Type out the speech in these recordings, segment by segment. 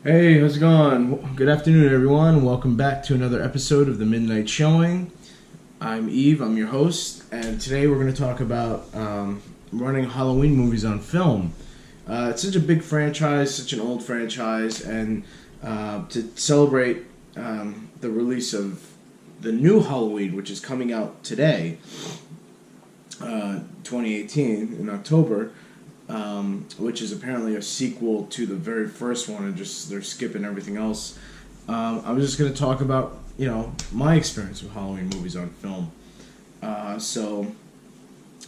Hey, how's it going? Good afternoon, everyone. Welcome back to another episode of the Midnight Showing. I'm Eve, I'm your host, and today we're going to talk about running Halloween movies on film. It's such a big franchise, such an old franchise, and to celebrate the release of the new Halloween, which is coming out today, 2018, in October, which is apparently a sequel to the very first one, and just they're skipping everything else. I'm just going to talk about my experience with Halloween movies on film. So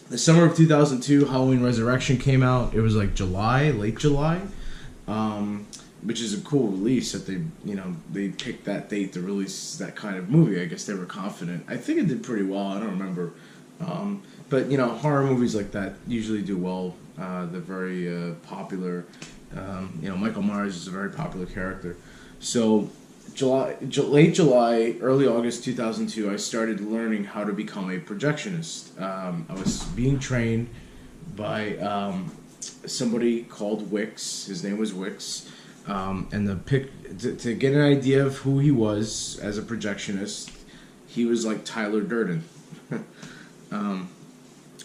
the summer of 2002, Halloween Resurrection came out. It was like July, late July, which is a cool release that they picked that date to release that kind of movie. I guess they were confident. I think it did pretty well. I don't remember. But horror movies like that usually do well. They're very popular. Michael Myers is a very popular character. So, late July, early August 2002, I started learning how to become a projectionist. I was being trained by somebody called Wicks. His name was Wicks. And to get an idea of who he was as a projectionist, he was like Tyler Durden.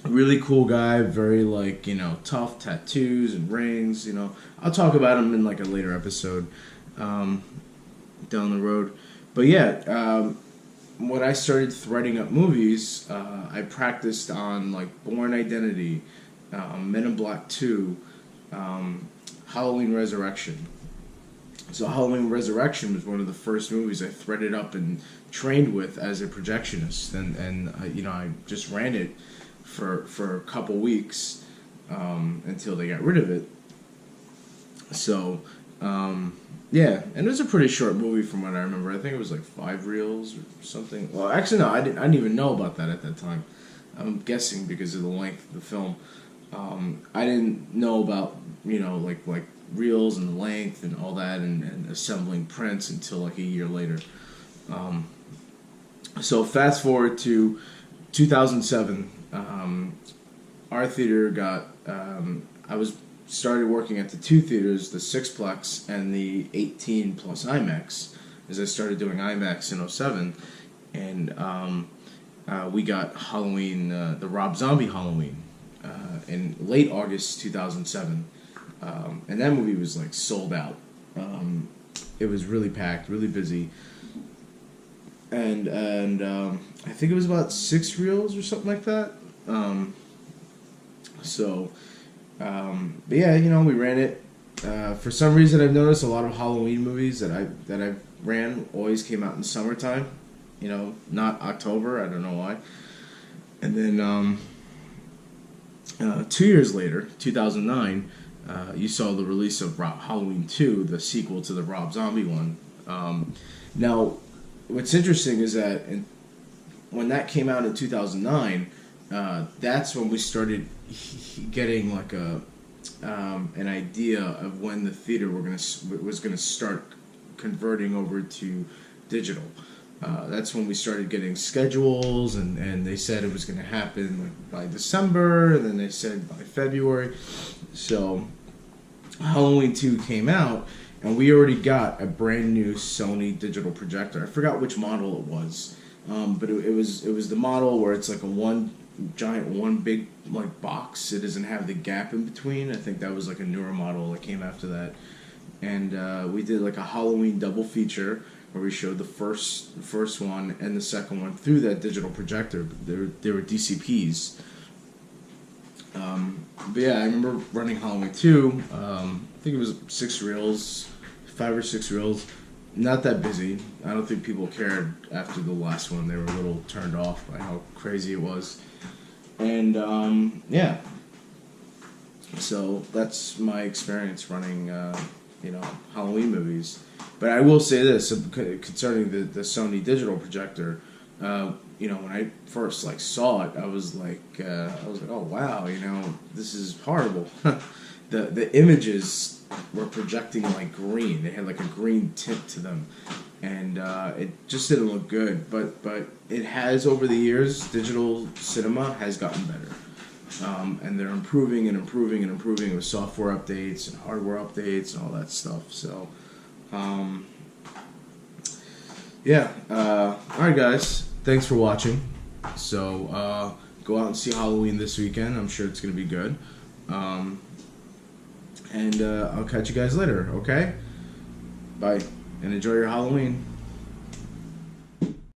Really cool guy, very tough, tattoos and rings. I'll talk about him in like a later episode down the road. But yeah, when I started threading up movies, I practiced on like Born Identity, Men in Black 2, Halloween Resurrection. So Halloween Resurrection was one of the first movies I threaded up and trained with as a projectionist, and I just ran it for a couple weeks until they got rid of it. So yeah, and it was a pretty short movie from what I remember. I think it was like 5 reels or something. Well, actually no, I didn't even know about that at that time. I'm guessing because of the length of the film. I didn't know about like reels and length and all that and assembling prints until like a year later. So fast forward to 2007. Our theater got I started working at the 2 theaters, the 6plex and the 18 plus IMAX, as I started doing IMAX in 2007, and we got Halloween, the Rob Zombie Halloween, in late August 2007, and that movie was like sold out. It was really packed, really busy, and I think it was about 6 reels or something like that. But yeah, we ran it. For some reason, I've noticed a lot of Halloween movies that I ran always came out in summertime. Not October. I don't know why. And then 2 years later, 2009, you saw the release of Halloween 2, the sequel to the Rob Zombie one. Now, what's interesting is that when that came out in 2009, that's when we started getting like an idea of when the theater was gonna start converting over to digital. That's when we started getting schedules, and they said it was going to happen by December, and then they said by February. So Halloween 2 came out, and we already got a brand new Sony digital projector. I forgot which model it was, but it was the model where it's like one big like box. It doesn't have the gap in between. I think that was like a newer model that came after that, and we did like a Halloween double feature where we showed the first one and the second one through that digital projector. They were DCPs. But yeah, I remember running Halloween 2. I think it was 6 reels, 5 or 6 reels. Not that busy. I don't think people cared after the last one. They were a little turned off by how crazy it was. And yeah, so that's my experience running Halloween movies. But I will say this concerning the Sony digital projector. When I first saw it, I was like, oh wow, this is horrible. The images were projecting like green. They had like a green tint to them, and it just didn't look good. But it has, over the years, digital cinema has gotten better. And they're improving and improving and improving with software updates and hardware updates and all that stuff. So Yeah. Alright, guys. Thanks for watching. So, go out and see Halloween this weekend. I'm sure it's going to be good. And I'll catch you guys later, okay? Bye. And enjoy your Halloween.